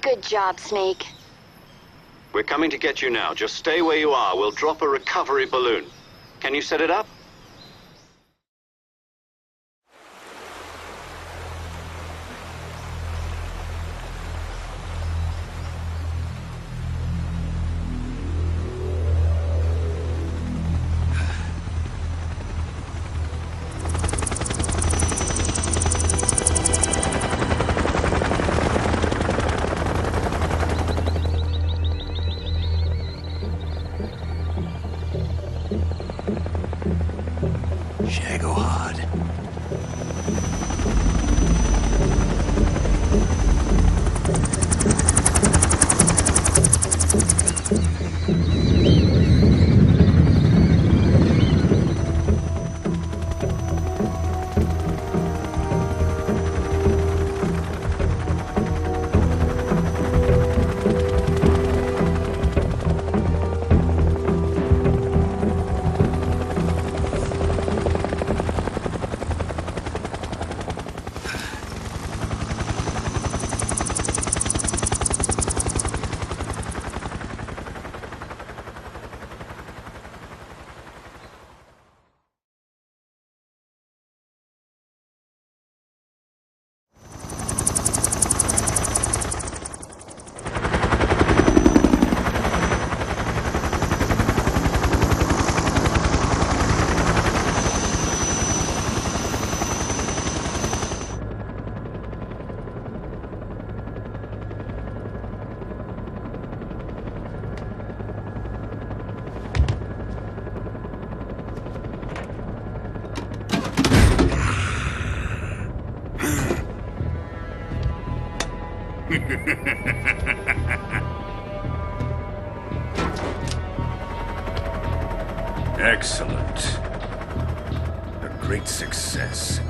Good job, Snake. We're coming to get you now. Just stay where you are. We'll drop a recovery balloon. Can you set it up? Excellent. A great success.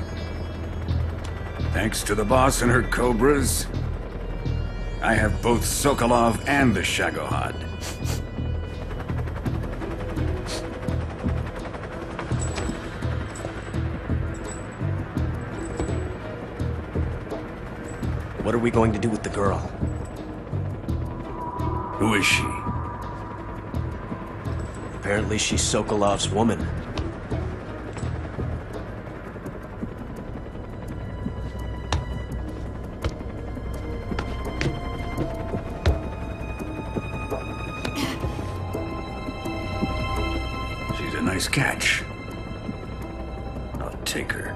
Thanks to the boss and her cobras, I have both Sokolov and the Shagohod. What are we going to do with the girl? Who is she? Apparently she's Sokolov's woman. She's a nice catch. I'll take her.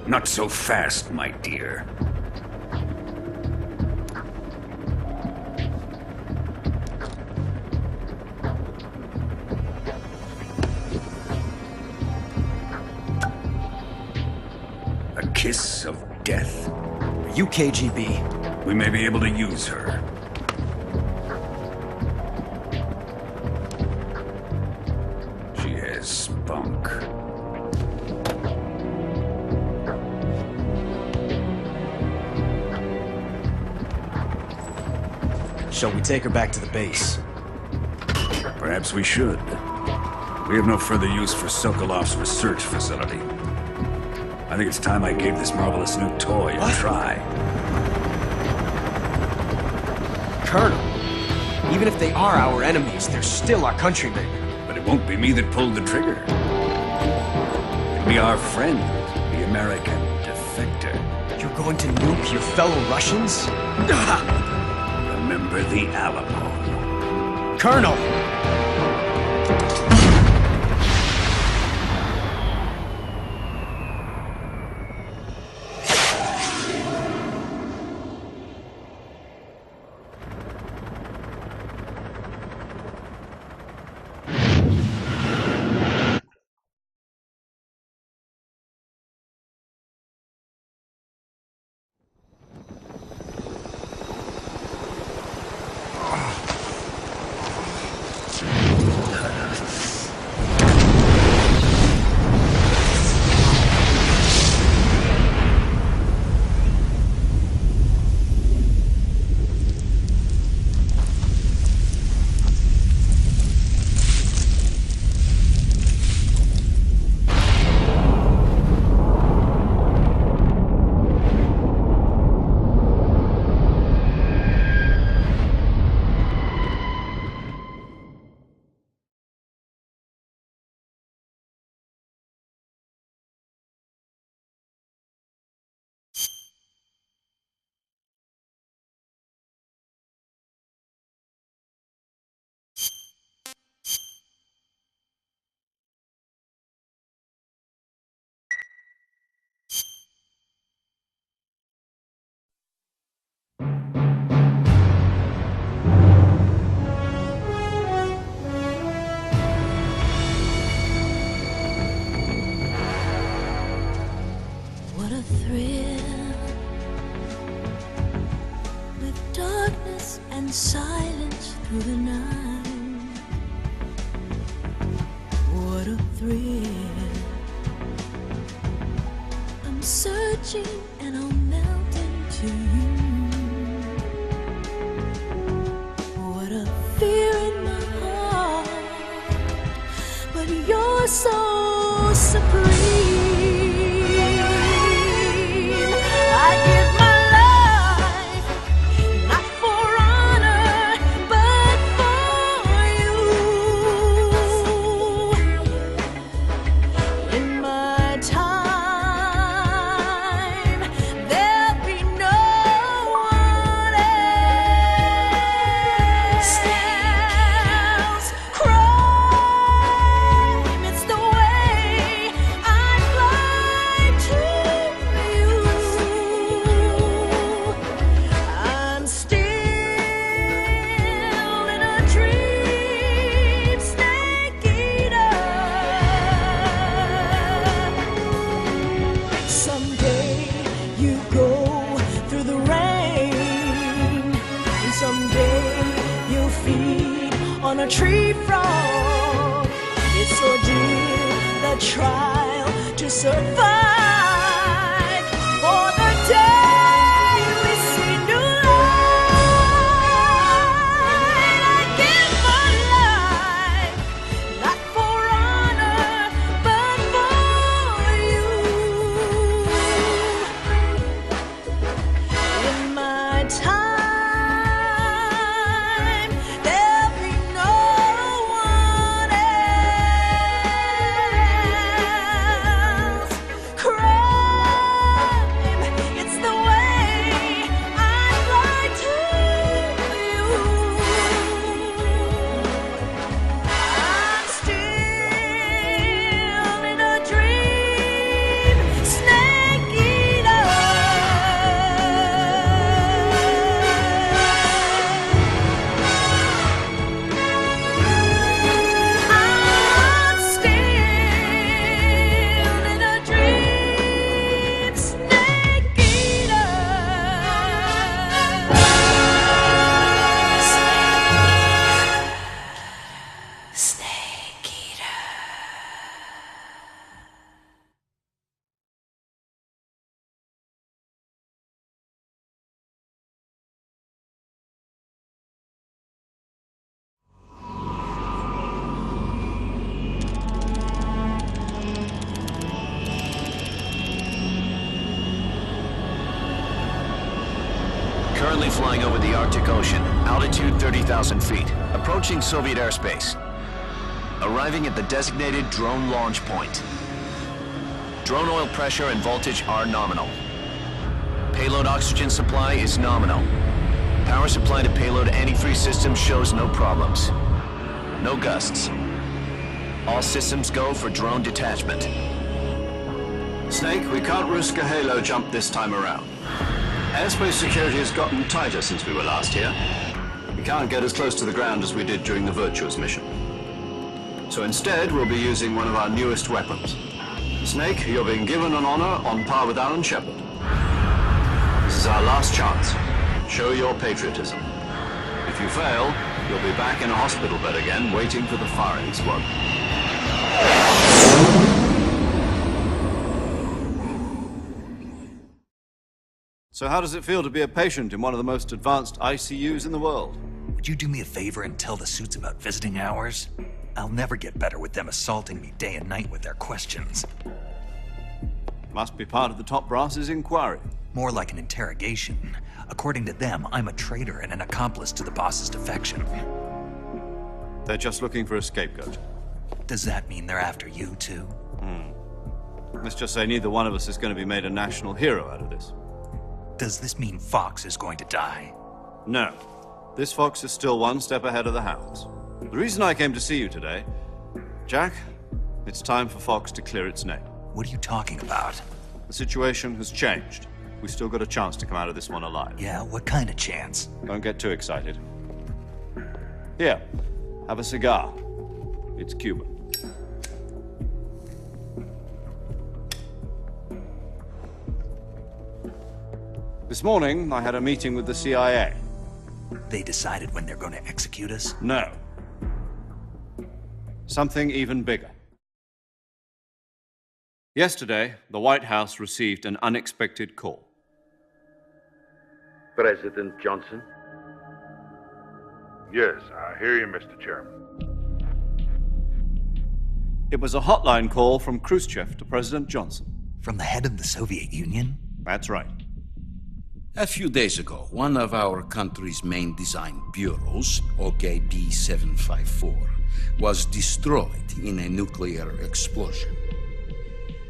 Not so fast, my dear. A kiss of death. Are you KGB? We may be able to use her. She has spunk. Shall we take her back to the base? Perhaps we should. We have no further use for Sokolov's research facility. I think it's time I gave this marvelous new toy a try. Colonel, even if they are our enemies, they're still our countrymen. But it won't be me that pulled the trigger. It'll be our friend, the American defector. You're going to nuke your fellow Russians? Remember the Alamo. Colonel! in silence through the night. What a thrill. I'm searching and I'll melt into you. What a fear in my heart, but you're so supreme. I give my life, not for honor, but for you. In my time, there'll be no one else. Crime, it's the way I fly to you. I'm still in a dream, snake eater. Someday you go through the rain, and someday you'll feed on a tree frog. It's ordeal, the trial to survive. For the day we see new light, I give my life, not for honor, but for you. In my time, there'll be no one else. Crime, it's the way I fly to you. I'm still in a dream, snake eater. I'm still in a dream, snake eater. Snake eater. Currently flying over the Arctic Ocean, altitude 30,000 feet, approaching Soviet airspace. Arriving at the designated drone launch point. Drone oil pressure and voltage are nominal. Payload oxygen supply is nominal. Power supply to payload antifreeze system shows no problems. No gusts. All systems go for drone detachment. Snake, we can't risk a halo jump this time around. Airspace security has gotten tighter since we were last here. We can't get as close to the ground as we did during the Virtuous mission. So instead, we'll be using one of our newest weapons. Snake, you're being given an honor on par with Alan Shepard. This is our last chance. Show your patriotism. If you fail, you'll be back in a hospital bed again, waiting for the firing squad. So how does it feel to be a patient in one of the most advanced ICUs in the world? Would you do me a favor and tell the suits about visiting hours? I'll never get better with them assaulting me day and night with their questions. Must be part of the top brass's inquiry. More like an interrogation. According to them, I'm a traitor and an accomplice to the boss's defection. They're just looking for a scapegoat. Does that mean they're after you, too? Let's just say neither one of us is going to be made a national hero out of this. Does this mean Fox is going to die? No. This fox is still one step ahead of the hounds. The reason I came to see you today, Jack, it's time for Fox to clear its name. What are you talking about? The situation has changed. We still got a chance to come out of this one alive. Yeah, what kind of chance? Don't get too excited. Here, have a cigar. It's Cuban. This morning, I had a meeting with the CIA. they decided when they're going to execute us? No. Something even bigger. Yesterday, the White House received an unexpected call. President Johnson? Yes, I hear you, Mr. Chairman. It was a hotline call from Khrushchev to President Johnson. From the head of the Soviet Union? That's right. A few days ago, one of our country's main design bureaus, OKB-754, was destroyed in a nuclear explosion.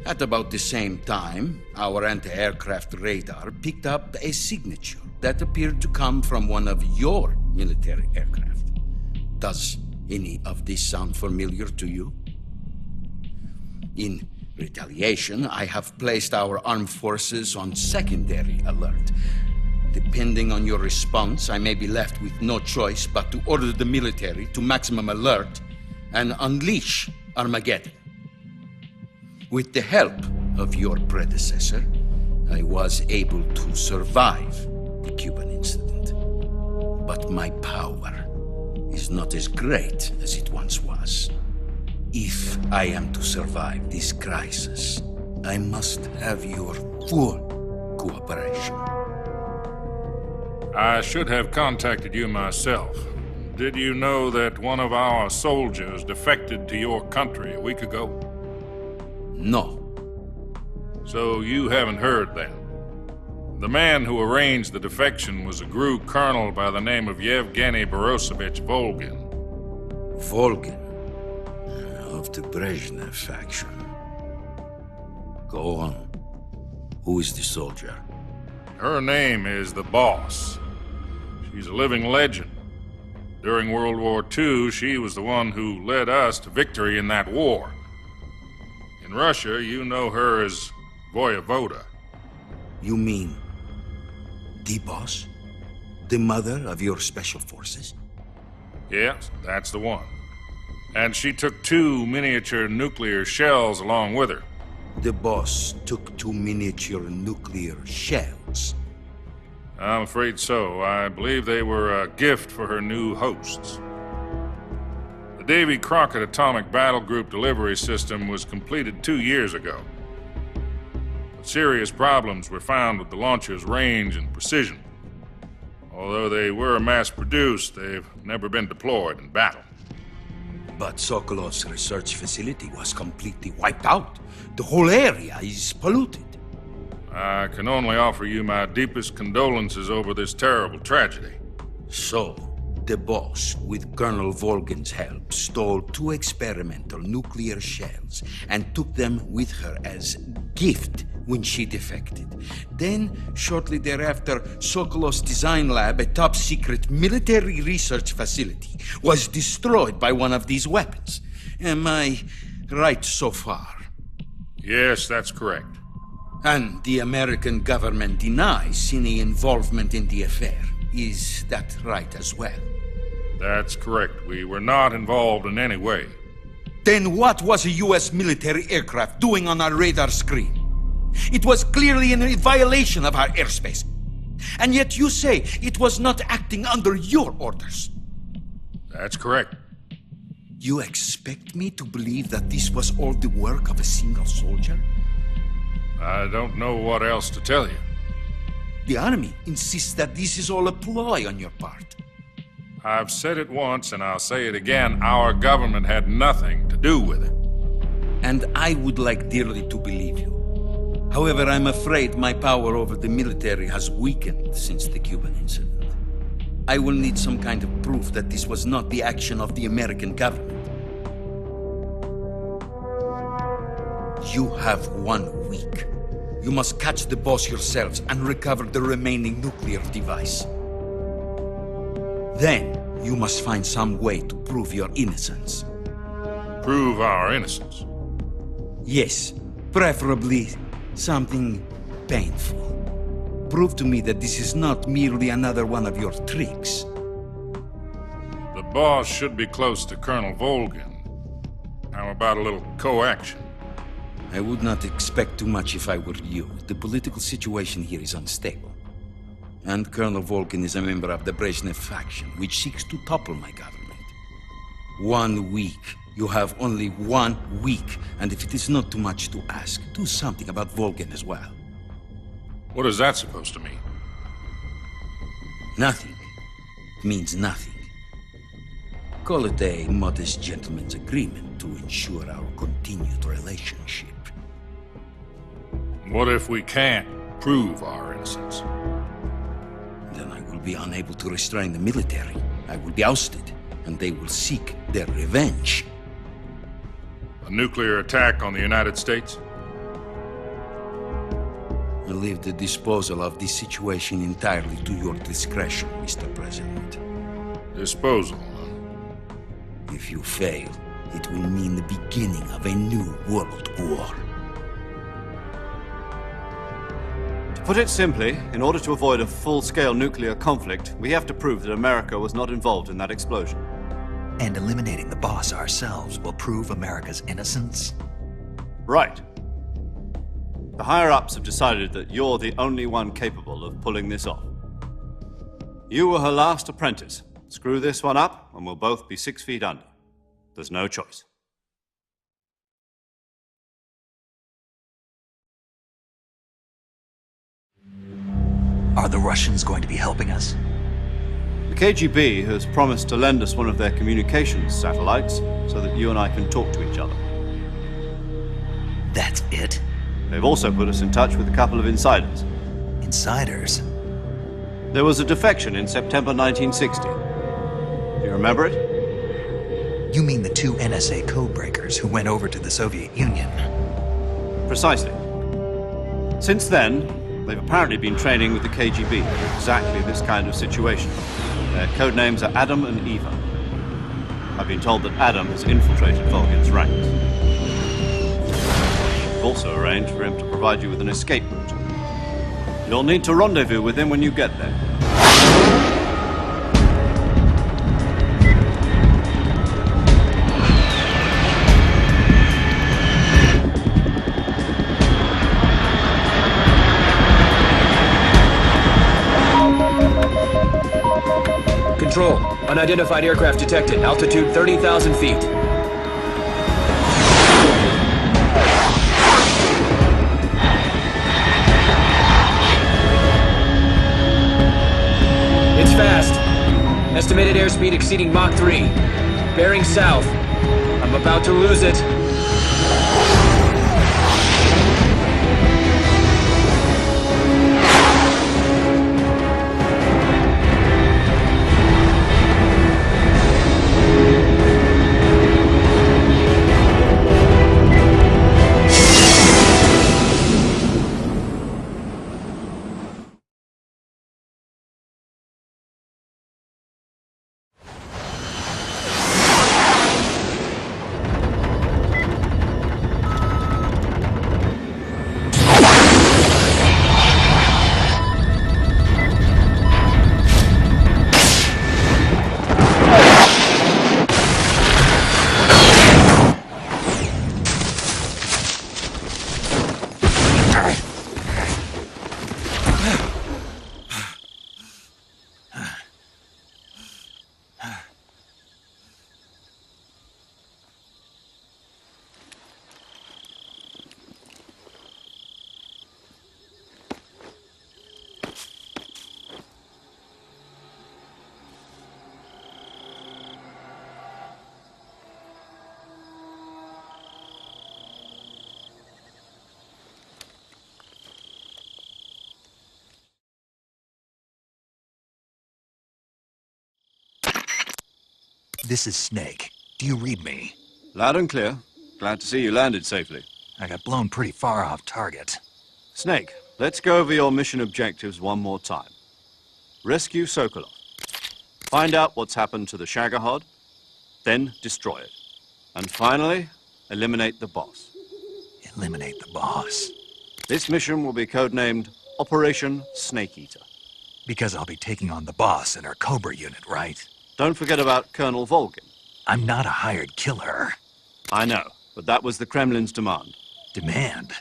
At about the same time, our anti-aircraft radar picked up a signature that appeared to come from one of your military aircraft. Does any of this sound familiar to you? In retaliation, I have placed our armed forces on secondary alert. Depending on your response, I may be left with no choice but to order the military to maximum alert and unleash Armageddon. With the help of your predecessor, I was able to survive the Cuban incident. But my power is not as great as it once was. If I am to survive this crisis, I must have your full cooperation. I should have contacted you myself. Did you know that one of our soldiers defected to your country a week ago? No. So you haven't heard then. The man who arranged the defection was a GRU colonel by the name of Yevgeny Borosovich Volgin. Volgin, of the Brezhnev faction. Go on. Who is the soldier? Her name is the Boss. She's a living legend. During World War II, she was the one who led us to victory in that war. In Russia, you know her as Voyevoda. You mean the boss? The mother of your special forces? Yes, that's the one. And she took 2 miniature nuclear shells along with her. The boss took 2 miniature nuclear shells. I'm afraid so. I believe they were a gift for her new hosts. The Davy Crockett Atomic Battle Group delivery system was completed 2 years ago. But serious problems were found with the launcher's range and precision. Although they were mass-produced, they've never been deployed in battle. But Sokolov's research facility was completely wiped out. The whole area is polluted. I can only offer you my deepest condolences over this terrible tragedy. So, the boss, with Colonel Volgin's help, stole 2 experimental nuclear shells and took them with her as gift when she defected. Then, shortly thereafter, Sokolov's design lab, a top-secret military research facility, was destroyed by one of these weapons. Am I right so far? Yes, that's correct. And the American government denies any involvement in the affair. Is that right as well? That's correct. We were not involved in any way. Then what was a U.S. military aircraft doing on our radar screen? It was clearly in violation of our airspace. And yet you say it was not acting under your orders. That's correct. You expect me to believe that this was all the work of a single soldier? I don't know what else to tell you. The army insists that this is all a ploy on your part. I've said it once and I'll say it again. Our government had nothing to do with it. And I would like dearly to believe you. However, I'm afraid my power over the military has weakened since the Cuban incident. I will need some kind of proof that this was not the action of the American government. You have 1 week. You must catch the boss yourselves and recover the remaining nuclear device. Then, you must find some way to prove your innocence. Prove our innocence? Yes, preferably something painful. Prove to me that this is not merely another one of your tricks. The boss should be close to Colonel Volgin. How about a little co-action? I would not expect too much if I were you. The political situation here is unstable. And Colonel Volkin is a member of the Brezhnev faction, which seeks to topple my government. 1 week. You have only 1 week, and if it is not too much to ask, do something about Volkin as well. What is that supposed to mean? Nothing. Means nothing. Call it a modest gentleman's agreement to ensure our continued relationship. What if we can't prove our innocence? Then I will be unable to restrain the military. I will be ousted, and they will seek their revenge. A nuclear attack on the United States? I leave the disposal of this situation entirely to your discretion, Mr. President. Disposal? If you fail, it will mean the beginning of a new world war. To put it simply, in order to avoid a full-scale nuclear conflict, we have to prove that America was not involved in that explosion. And eliminating the boss ourselves will prove America's innocence? Right. The higher-ups have decided that you're the only one capable of pulling this off. You were her last apprentice. Screw this one up, and we'll both be 6 feet under. There's no choice. Are the Russians going to be helping us? The KGB has promised to lend us one of their communications satellites so that you and I can talk to each other. That's it? They've also put us in touch with a couple of insiders. Insiders? There was a defection in September 1960. Do you remember it? You mean the 2 NSA codebreakers who went over to the Soviet Union? Precisely. Since then, they've apparently been training with the KGB for exactly this kind of situation. Their codenames are Adam and Eva. I've been told that Adam has infiltrated Volkin's ranks. We've also arranged for him to provide you with an escape route. You'll need to rendezvous with him when you get there. Control. Unidentified aircraft detected. Altitude 30,000 feet. It's fast. Estimated airspeed exceeding Mach 3. Bearing south. I'm about to lose it. This is Snake. Do you read me? Loud and clear. Glad to see you landed safely. I got blown pretty far off target. Snake, let's go over your mission objectives one more time. Rescue Sokolov. Find out what's happened to the Shagohod, then destroy it. And finally, eliminate the boss. Eliminate the boss. This mission will be codenamed Operation Snake Eater. Because I'll be taking on the boss in our Cobra unit, right? Don't forget about Colonel Volkin. I'm not a hired killer. I know, but that was the Kremlin's demand. Demand?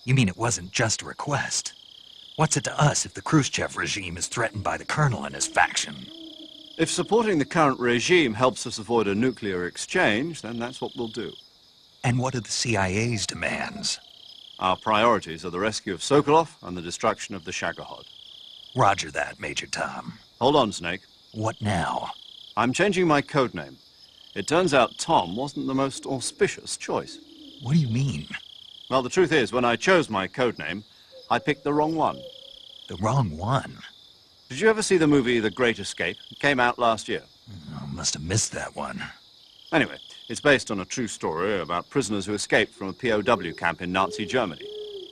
You mean it wasn't just a request? What's it to us if the Khrushchev regime is threatened by the Colonel and his faction? If supporting the current regime helps us avoid a nuclear exchange, then that's what we'll do. And what are the CIA's demands? Our priorities are the rescue of Sokolov and the destruction of the Shagohod. Roger that, Major Tom. Hold on, Snake. What now? I'm changing my codename. It turns out Tom wasn't the most auspicious choice. What do you mean? Well, the truth is, when I chose my codename, I picked the wrong one. The wrong one? Did you ever see the movie The Great Escape? It came out last year. I must have missed that one. Anyway, it's based on a true story about prisoners who escaped from a POW camp in Nazi Germany.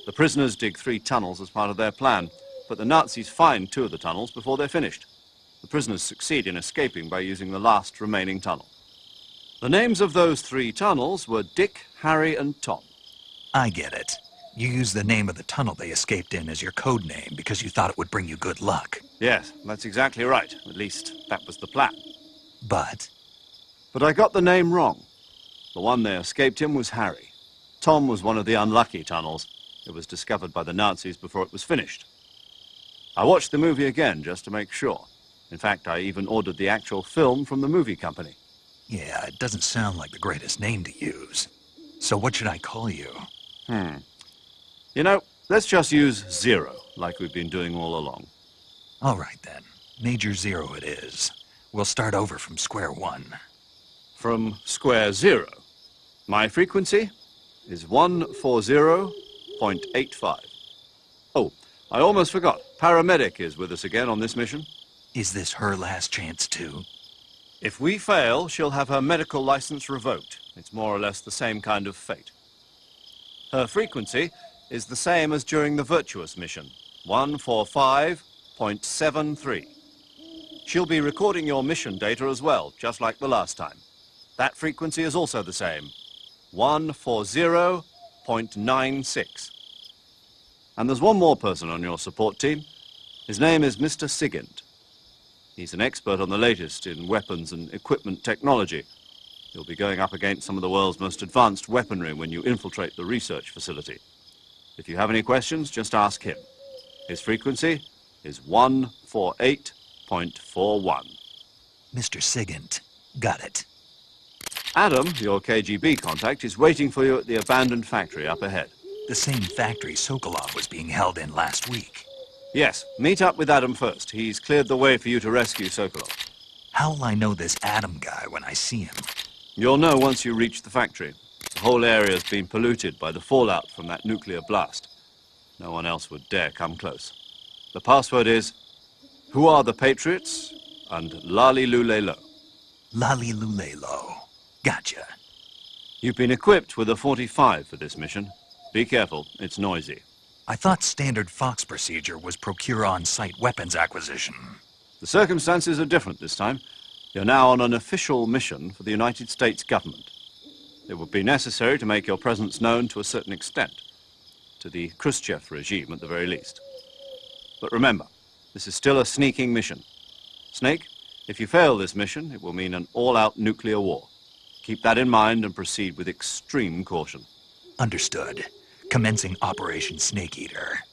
The prisoners dig 3 tunnels as part of their plan, but the Nazis find 2 of the tunnels before they're finished. The prisoners succeed in escaping by using the last remaining tunnel. The names of those 3 tunnels were Dick, Harry, and Tom. I get it. You used the name of the tunnel they escaped in as your code name because you thought it would bring you good luck. Yes, that's exactly right. At least, that was the plan. But I got the name wrong. The one they escaped in was Harry. Tom was one of the unlucky tunnels. It was discovered by the Nazis before it was finished. I watched the movie again just to make sure. In fact, I even ordered the actual film from the movie company. yeah, it doesn't sound like the greatest name to use. So what should I call you? You know, let's just use Zero, like we've been doing all along. All right then. Major Zero it is. We'll start over from square one. From square zero. My frequency is 140.85. Oh, I almost forgot. Paramedic is with us again on this mission. Is this her last chance too? If we fail, she'll have her medical license revoked. It's more or less the same kind of fate. Her frequency is the same as during the Virtuous mission, 145.73. She'll be recording your mission data as well, just like the last time. That frequency is also the same, 140.96. And there's one more person on your support team. His name is Mr. Sigint. He's an expert on the latest in weapons and equipment technology. You'll be going up against some of the world's most advanced weaponry when you infiltrate the research facility. If you have any questions, just ask him. His frequency is 148.41. Mr. Sigint. Got it. Adam, your KGB contact, is waiting for you at the abandoned factory up ahead. The same factory Sokolov was being held in last week. Yes, meet up with Adam first. He's cleared the way for you to rescue Sokolov. How'll I know this Adam guy when I see him? You'll know once you reach the factory. The whole area's been polluted by the fallout from that nuclear blast. No one else would dare come close. The password is, "Who are the Patriots?" and "Lali Lule Lo." Lali Lulelo. Gotcha. You've been equipped with a 45 for this mission. Be careful, it's noisy. I thought standard Fox procedure was procure on-site weapons acquisition. The circumstances are different this time. You're now on an official mission for the United States government. It would be necessary to make your presence known to a certain extent, to the Khrushchev regime at the very least. But remember, this is still a sneaking mission. Snake, if you fail this mission, it will mean an all-out nuclear war. Keep that in mind and proceed with extreme caution. Understood. Commencing Operation Snake Eater.